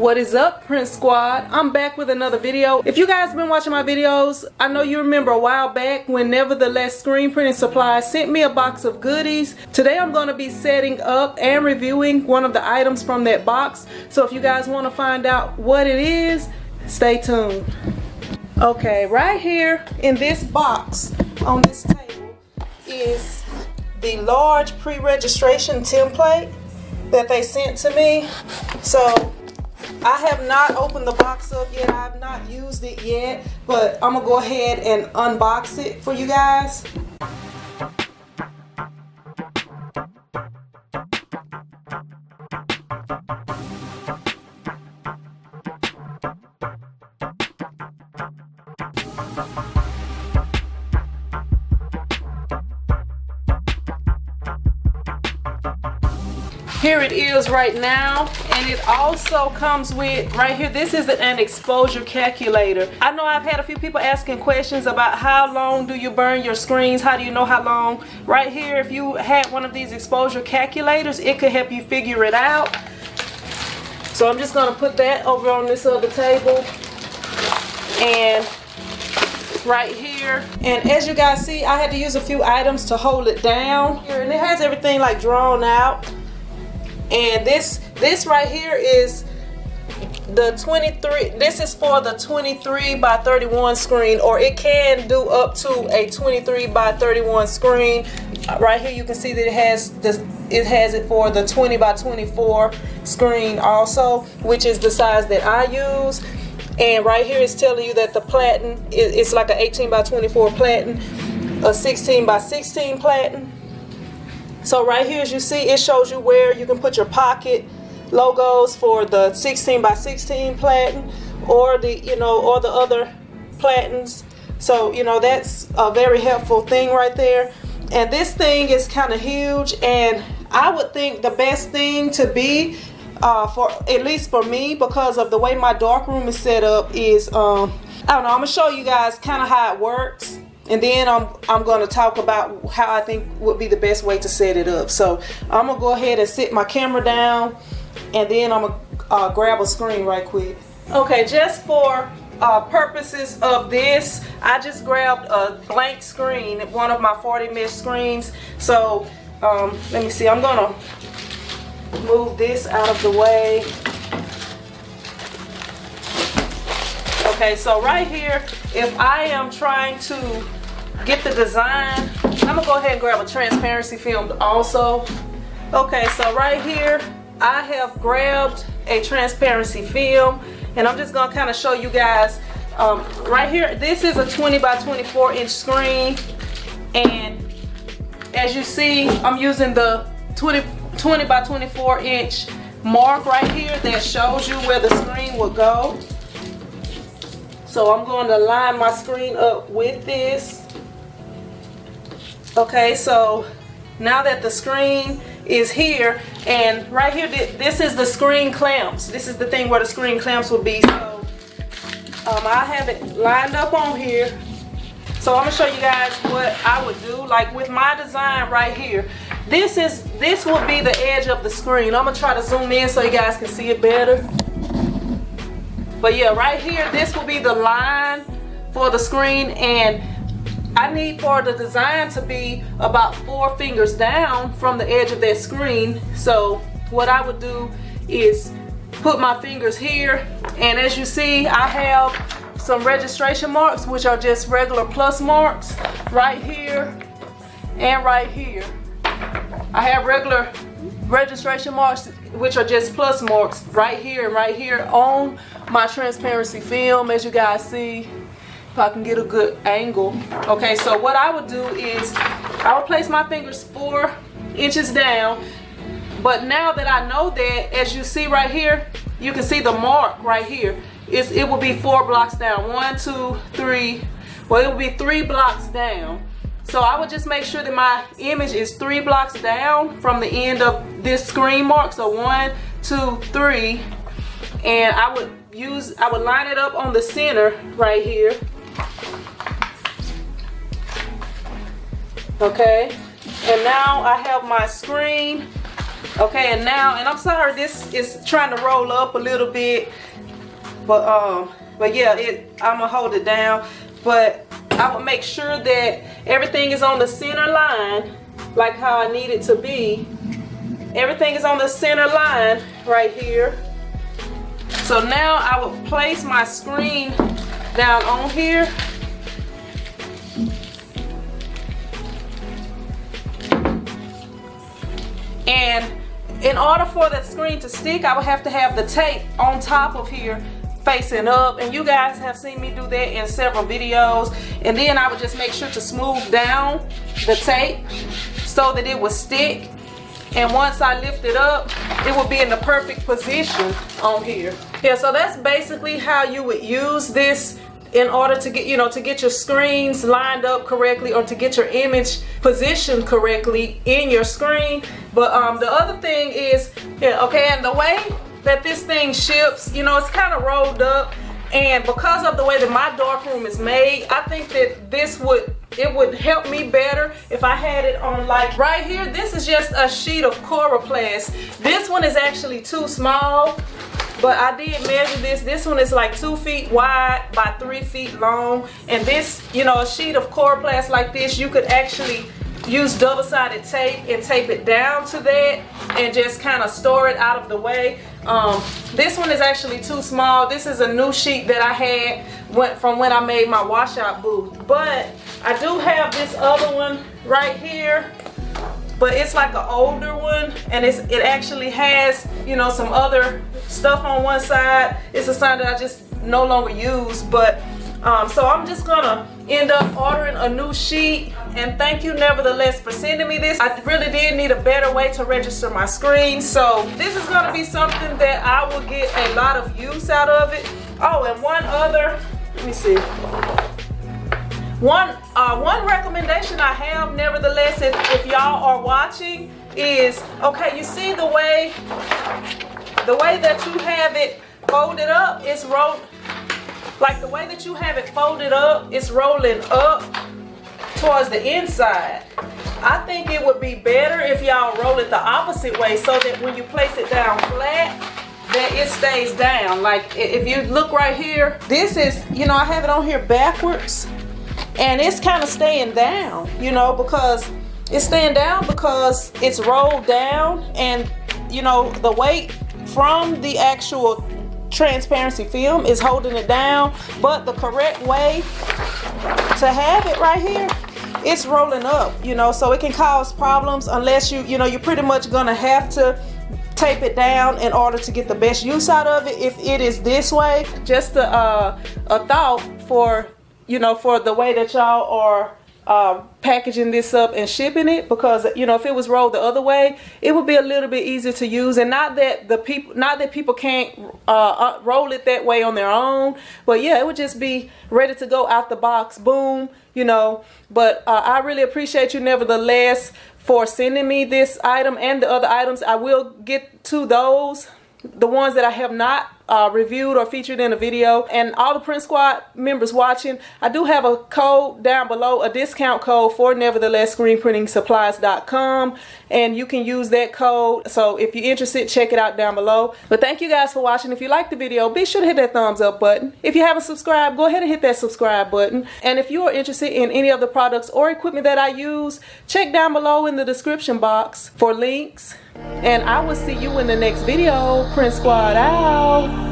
What is up, Print Squad? I'm back with another video. If you guys have been watching my videos, I know you remember a while back when Nevertheless Screen Printing Supplies sent me a box of goodies. Today I'm going to be setting up and reviewing one of the items from that box. So if you guys want to find out what it is, stay tuned. Okay, right here in this box on this table is the large pre-registration template that they sent to me. So I have not opened the box up yet. I have not used it yet, but I'm gonna go ahead and unbox it for you guys. Here it is right now, and it also comes with, right here, this is an exposure calculator. I know I've had a few people asking questions about how long do you burn your screens, how do you know how long. Right here, if you had one of these exposure calculators, it could help you figure it out. So I'm just gonna put that over on this other table, and right here, and as you guys see, I had to use a few items to hold it down here, and it has everything like drawn out. And this right here is the 23, this is for the 23 by 31 screen, or it can do up to a 23 by 31 screen. Right here you can see that it has it for the 20 by 24 screen also, which is the size that I use. And right here it's telling you that the platen, it's like an 18 by 24 platen, a 16 by 16 platen. So right here, as you see, it shows you where you can put your pocket logos for the 16 by 16 platen, or the or the other platens. So that's a very helpful thing right there. And this thing is kind of huge, and I would think the best thing to be for, at least for me, because of the way my darkroom is set up, is I don't know. I'm gonna show you guys kind of how it works. And then I'm going to talk about how I think would be the best way to set it up. So I'm going to go ahead and sit my camera down, and then I'm going to grab a screen right quick. Okay, just for purposes of this, I just grabbed a blank screen, one of my 40 mesh screens. So let me see, I'm going to move this out of the way. Okay, so right here, if I am trying to get the design, I'm gonna go ahead and grab a transparency film also. Okay, so right here, I have grabbed a transparency film, and I'm just gonna kind of show you guys. Right here, this is a 20 by 24 inch screen, and as you see, I'm using the 20 by 24 inch mark right here that shows you where the screen will go. So I'm going to line my screen up with this. Okay, so now that the screen is here, and right here, this is the screen clamps. This is the thing where the screen clamps will be. So I have it lined up on here. So I'm gonna show you guys what I would do. Like with my design right here, this will be the edge of the screen. I'm gonna try to zoom in so you guys can see it better. But yeah, right here, this will be the line for the screen, and I need for the design to be about 4 fingers down from the edge of that screen. So what I would do is put my fingers here, and as you see, I have some registration marks, which are just regular plus marks right here and right here. I have regular registration marks, which are just plus marks right here and right here on my transparency film, as you guys see, if I can get a good angle. Okay, so what I would do is I would place my fingers 4 inches down, but now that I know that, as you see right here, you can see the mark right here. It will be 4 blocks down. 1, 2, 3. Well, it will be 3 blocks down. So I would just make sure that my image is 3 blocks down from the end of this screen mark. So 1, 2, 3, and I would line it up on the center right here. Okay, and now I have my screen Okay, and now, and I'm sorry, this is trying to roll up a little bit, but yeah, I'm gonna hold it down. But I will make sure that everything is on the center line, like how I need it to be. Everything is on the center line right here. So now I will place my screen down on here. And in order for that screen to stick, I would have to have the tape on top of here facing up, and you guys have seen me do that in several videos. And then I would just make sure to smooth down the tape so that it would stick, and once I lift it up, it will be in the perfect position on here. Yeah, so that's basically how you would use this in order to get, to get your screens lined up correctly, or to get your image positioned correctly in your screen. But the other thing is, okay, and the way that this thing ships, it's kind of rolled up, and because of the way that my darkroom is made, I think that it would help me better if I had it on, like right here. This is just a sheet of Coroplast. This one is actually too small, but I did measure this. This one is like 2 feet wide by 3 feet long, and this, a sheet of Coroplast like this, you could actually use double-sided tape and tape it down to that and just kind of store it out of the way. This one is actually too small. This is a new sheet that I had from when I made my washout booth. But I do have this other one right here, but it's like an older one, and it actually has, some other stuff on one side. It's a sign that I just no longer use. But so I'm just gonna end up ordering a new sheet. And thank you nevertheless for sending me this. I really did need a better way to register my screen, so this is gonna be something that I will get a lot of use out of it. Oh, and one other, let me see. One recommendation I have nevertheless, if y'all are watching, is, okay, you see the way that you have it folded up, it's rolled, like the way that you have it folded up, it's rolling up towards the inside. I think it would be better if y'all roll it the opposite way, so that when you place it down flat, that it stays down. Like if you look right here, this is, I have it on here backwards, and it's kind of staying down, because it's staying down because it's rolled down, and the weight from the actual transparency film is holding it down. But the correct way to have it right here, it's rolling up, so it can cause problems unless you're pretty much gonna have to tape it down in order to get the best use out of it if it is this way. Just a thought for for the way that y'all are packaging this up and shipping it, because if it was rolled the other way, it would be a little bit easier to use. And not that people can't roll it that way on their own, but yeah, it would just be ready to go out the box, boom, but I really appreciate you nevertheless for sending me this item and the other items. I will get to those, the ones that I have not reviewed or featured in a video. And all the Print Squad members watching, I do have a code down below, a discount code for nevertheless screenprintingsupplies.com, and you can use that code. So if you're interested, check it out down below. But thank you guys for watching. If you liked the video, be sure to hit that thumbs up button. If you haven't subscribed, go ahead and hit that subscribe button. And if you are interested in any of the products or equipment that I use, check down below in the description box for links. And I will see you in the next video. Print Squad out.